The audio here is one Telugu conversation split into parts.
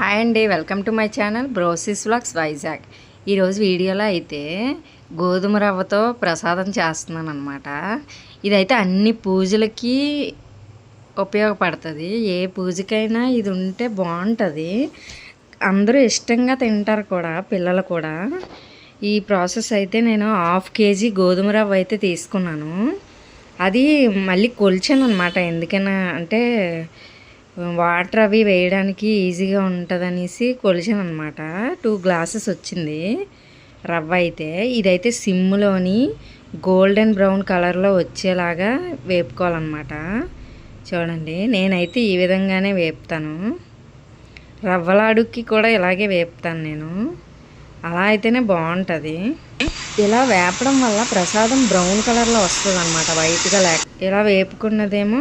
హాయ్ అండి, welcome to my channel బ్రోసిస్ vlogs Vizag. ఈరోజు వీడియోలో అయితే గోధుమ రవ్వతో ప్రసాదం చేస్తున్నాను అనమాట. ఇదైతే అన్ని పూజలకి ఉపయోగపడుతుంది. ఏ పూజకైనా ఇది ఉంటే బాగుంటుంది. అందరూ ఇష్టంగా తింటారు కూడా, పిల్లలు కూడా. ఈ ప్రాసెస్ అయితే నేను 1/2 kg గోధుమ రవ్వ అయితే తీసుకున్నాను. అది మళ్ళీ కొలిచాను అనమాట. ఎందుకైనా అంటే వాటర్ అవి వేయడానికి ఈజీగా ఉంటుందనేసి కొలిచాను అనమాట. 2 glasses వచ్చింది రవ్వ అయితే. ఇదైతే సిమ్లోని గోల్డెన్ బ్రౌన్ కలర్లో వచ్చేలాగా వేపుకోవాలన్నమాట. చూడండి, నేనైతే ఈ విధంగానే వేపుతాను. రవ్వలాడుకి కూడా ఇలాగే వేపుతాను నేను. అలా అయితేనే బాగుంటుంది. ఇలా వేపడం వల్ల ప్రసాదం బ్రౌన్ కలర్లో వస్తుంది అనమాట, వైట్గా లేక. ఇలా వేపుకున్నదేమో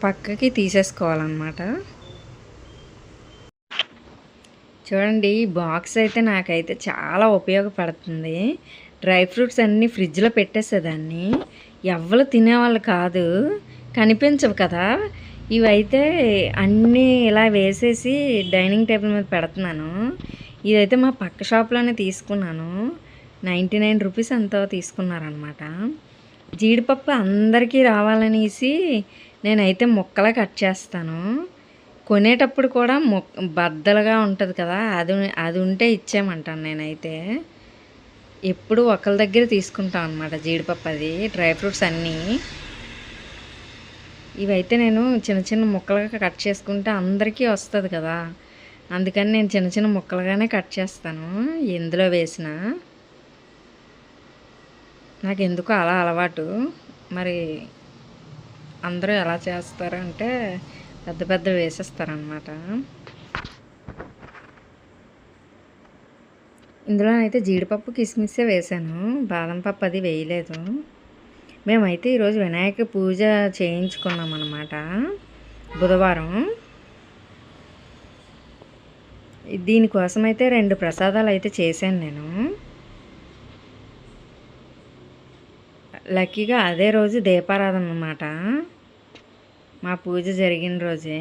పక్కకి తీసేసుకోవాలన్నమాట. చూడండి, ఈ బాక్స్ అయితే నాకైతే చాలా ఉపయోగపడుతుంది. డ్రై ఫ్రూట్స్ అన్నీ ఫ్రిడ్జ్లో పెట్టేసేదాన్ని. ఎవ్వరు తినేవాళ్ళు కాదు, కనిపించవు కదా. ఇవైతే అన్నీ ఇలా వేసేసి డైనింగ్ టేబుల్ మీద పెడుతున్నాను. ఇదైతే మా పక్క షాప్లోనే తీసుకున్నాను. 99 రూపీస్ ఎంతో తీసుకున్నారనమాట. జీడిపప్పు అందరికీ రావాలనేసి నేనైతే ముక్కలా కట్ చేస్తాను. కొనేటప్పుడు కూడా బద్దలుగా ఉంటుంది కదా, అది ఉంటే ఇచ్చేయమంటాను నేనైతే. ఎప్పుడు ఒకరి దగ్గర తీసుకుంటాం అనమాట జీడిపప్పు, అది డ్రై ఫ్రూట్స్ అన్నీ. ఇవైతే నేను చిన్న చిన్న ముక్కలుగా కట్ చేసుకుంటే అందరికీ వస్తుంది కదా, అందుకని నేను చిన్న చిన్న ముక్కలుగానే కట్ చేస్తాను. ఎందులో వేసినా నాకు ఎందుకో అలా అలవాటు. మరి అందరూ ఎలా చేస్తారు అంటే పెద్ద పెద్ద వేసేస్తారనమాట. ఇందులో అయితే జీడిపప్పు కిస్మిస్సే వేసాను, బాదం పప్పు అది వేయలేదు. మేమైతే ఈరోజు వినాయక పూజ చేయించుకున్నాం అన్నమాట, బుధవారం. దీనికోసం అయితే 2 ప్రసాదాలు అయితే చేశాను నేను. లక్కీగా అదే రోజు దీపారాధన అన్నమాట, మా పూజ జరిగిన రోజే.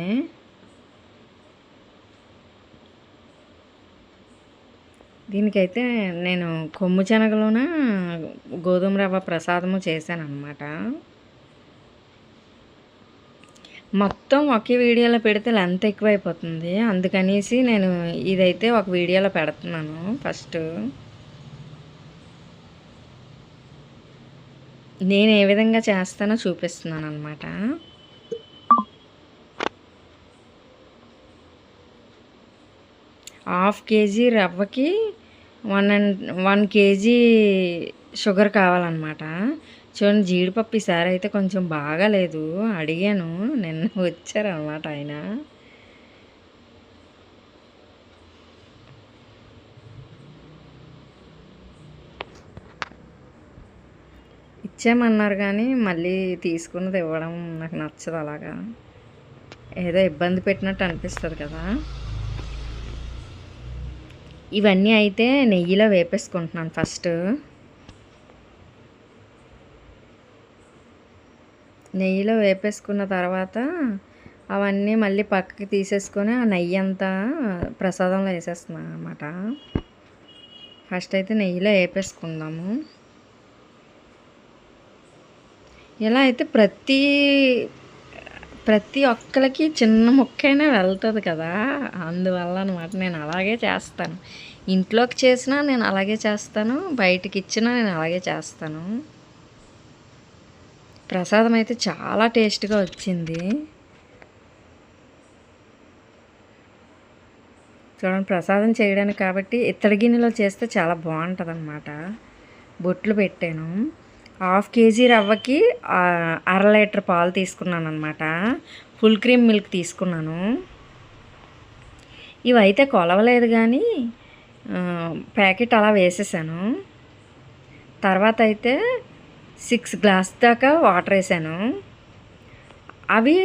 దీనికైతే నేను కొమ్ము శనగలోన గోధుమ రవ్వ ప్రసాదము చేశాను అన్నమాట. మొత్తం ఒకే వీడియోలో పెడితే లెంత్ ఎక్కువైపోతుంది, అందుకనేసి నేను ఇదైతే ఒక వీడియోలో పెడుతున్నాను. ఫస్ట్ నేను ఏ విధంగా చేస్తానో చూపిస్తున్నాను అన్నమాట. ½ kg రవ్వకి 1 kg షుగర్ కావాలన్నమాట. చూడండి, జీడిపప్పు ఈసారి అయితే కొంచెం బాగాలేదు. అడిగాను, నిన్న వచ్చారనమాట ఆయన. ఇచ్చామన్నారు కానీ మళ్ళీ తీసుకున్నది ఇవ్వడం నాకు నచ్చదు. అలాగా ఏదో ఇబ్బంది పెట్టినట్టు అనిపిస్తుంది కదా. ఇవన్నీ అయితే నెయ్యిలో వేపేసుకుంటున్నాను ఫస్ట్. నెయ్యిలో వేపేసుకున్న తర్వాత అవన్నీ మళ్ళీ పక్కకి తీసేసుకొని ఆ నెయ్యి అంతా ప్రసాదంలో వేసేస్తున్నాను అన్నమాట. ఫస్ట్ అయితే నెయ్యిలో వేపేసుకుందాము. ఇలా అయితే ప్రతి ఒక్కరికి చిన్న ముక్కైనా వెళ్తుంది కదా, అందువల్ల అనమాట నేను అలాగే చేస్తాను. ఇంట్లోకి చేసినా నేను అలాగే చేస్తాను, బయటికి ఇచ్చినా నేను అలాగే చేస్తాను. ప్రసాదం అయితే చాలా టేస్ట్గా వచ్చింది. చూడండి, ప్రసాదం చేయడానికి కాబట్టి ఇత్తడి గిన్నెలో చేస్తే చాలా బాగుంటుంది అన్నమాట. బొట్లు పెట్టాను. ½ kg రవ్వకి 1/2 లీటర్ పాలు తీసుకున్నాను అనమాట. ఫుల్ క్రీమ్ మిల్క్ తీసుకున్నాను. ఇవైతే కొలవలేదు కానీ ప్యాకెట్ అలా వేసేసాను. తర్వాత అయితే 6 గ్లాస్ దాకా వాటర్ వేసాను. అవి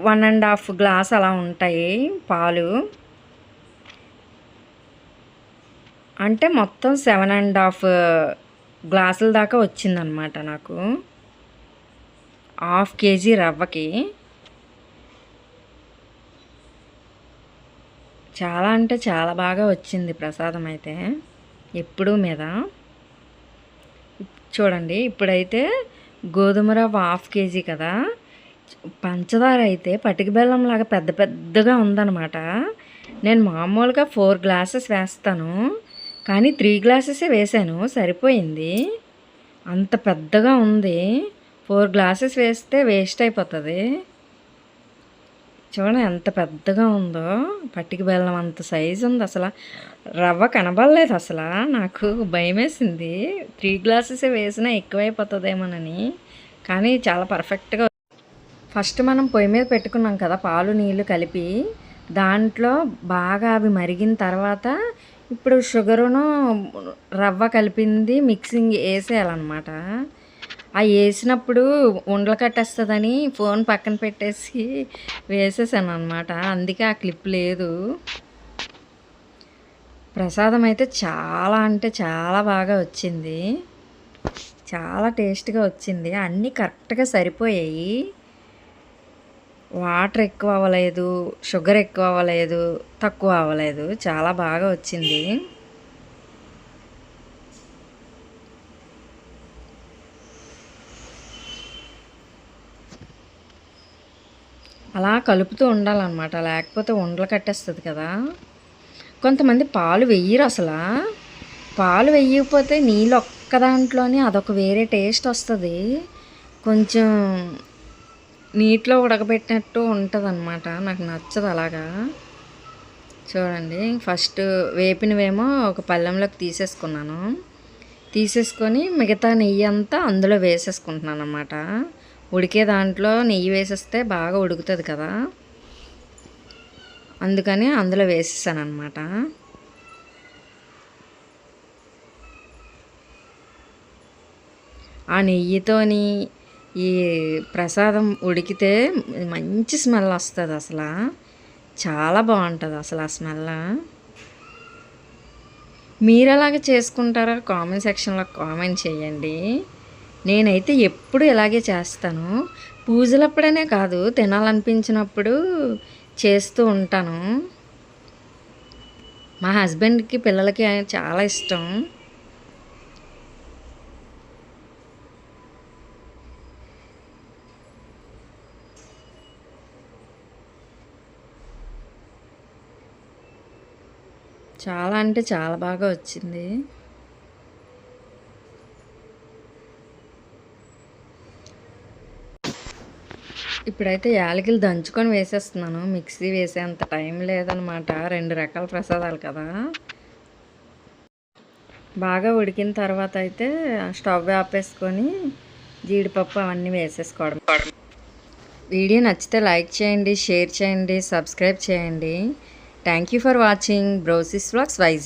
1.5 గ్లాస్ అలా ఉంటాయి పాలు. అంటే మొత్తం 7.5 గ్లాసుల దాకా వచ్చిందనమాట నాకు ½ kg రవ్వకి. చాలా అంటే చాలా బాగా వచ్చింది ప్రసాదం అయితే ఎప్పుడూ మీద. చూడండి ఇప్పుడైతే గోధుమ రవ్వ 1/2 కేజీ కదా, పంచదార అయితే పటిక బెల్లం లాగా పెద్ద పెద్దగా ఉందన్నమాట. నేను మామూలుగా 4 గ్లాసెస్ వేస్తాను, కానీ 3 గ్లాసెసే వేసాను, సరిపోయింది. అంత పెద్దగా ఉంది. 4 గ్లాసెస్ వేస్తే వేస్ట్ అయిపోతుంది. చూడండి ఎంత పెద్దగా ఉందో, పట్టిక బెల్లం అంత సైజు ఉంది. అసలు రవ్వ కనబడలేదు, అసలు నాకు భయం వేసింది. 3 గ్లాసెస్ వేసినా ఎక్కువైపోతుందేమోనని, కానీ చాలా పర్ఫెక్ట్గా. ఫస్ట్ మనం పొయ్యి మీద పెట్టుకున్నాం కదా పాలు నీళ్ళు కలిపి, దాంట్లో బాగా అవి మరిగిన తర్వాత ఇప్పుడు షుగరును రవ్వ కలిపింది మిక్సింగ్ వేసేయాలన్నమాట. ఆ వేసినప్పుడు ఉండలు కట్టేస్తుందని ఫోన్ పక్కన పెట్టేసి వేసేసాను అనమాట, అందుకే ఆ క్లిప్ లేదు. ప్రసాదం అయితే చాలా అంటే చాలా బాగా వచ్చింది, చాలా టేస్ట్గా వచ్చింది. అన్నీ కరెక్ట్గా సరిపోయాయి. వాటర్ ఎక్కువ అవ్వలేదు, షుగర్ ఎక్కువ అవ్వలేదు, తక్కువ అవ్వలేదు, చాలా బాగా వచ్చింది. అలా కలుపుతూ ఉండాలన్నమాట, లేకపోతే ఉండలు కట్టేస్తుంది కదా. కొంతమంది పాలు వెయ్యరు అసలు. పాలు వెయ్యకపోతే నీళ్ళు ఒక్క దాంట్లోనే అదొక వేరే టేస్ట్ వస్తుంది. కొంచెం నీటిలో ఉడకబెట్టినట్టు ఉంటుంది అన్నమాట, నాకు నచ్చదు అలాగా. చూడండి ఫస్ట్ వేపినవేమో ఒక పళ్ళెంలోకి తీసేసుకున్నాను, తీసేసుకొని మిగతా నెయ్యి అంతా అందులో వేసేసుకుంటున్నాను అన్నమాట. ఉడికే దాంట్లో నెయ్యి వేసేస్తే బాగా ఉడుకుతుంది కదా, అందుకని అందులో వేసేసాను అనమాట. ఆ నెయ్యితోని ఈ ప్రసాదం ఉడికితే మంచి స్మెల్ వస్తుంది, అసలు చాలా బాగుంటుంది అసలు ఆ స్మెల్. మీరు ఎలాగ చేసుకుంటారో కామెంట్ సెక్షన్లో కామెంట్ చేయండి. నేనైతే ఎప్పుడు ఇలాగే చేస్తాను, పూజలప్పుడనే కాదు, తినాలనిపించినప్పుడు చేస్తూ ఉంటాను. మా హస్బెండ్కి పిల్లలకి చాలా ఇష్టం. చాలా అంటే చాలా బాగా వచ్చింది. ఇప్పుడైతే యాలకులు దంచుకొని వేసేస్తున్నాను, మిక్సీ వేసేంత టైం లేదనమాట, 2 రకాల ప్రసాదాలు కదా. బాగా ఉడికిన తర్వాత అయితే స్టవ్ ఆపేసుకొని జీడిపప్పు అవన్నీ వేసేసుకోవడం. వీడియో నచ్చితే లైక్ చేయండి, షేర్ చేయండి, సబ్స్క్రైబ్ చేయండి. Thank you for watching బ్రోసిస్ vlogs Vizag.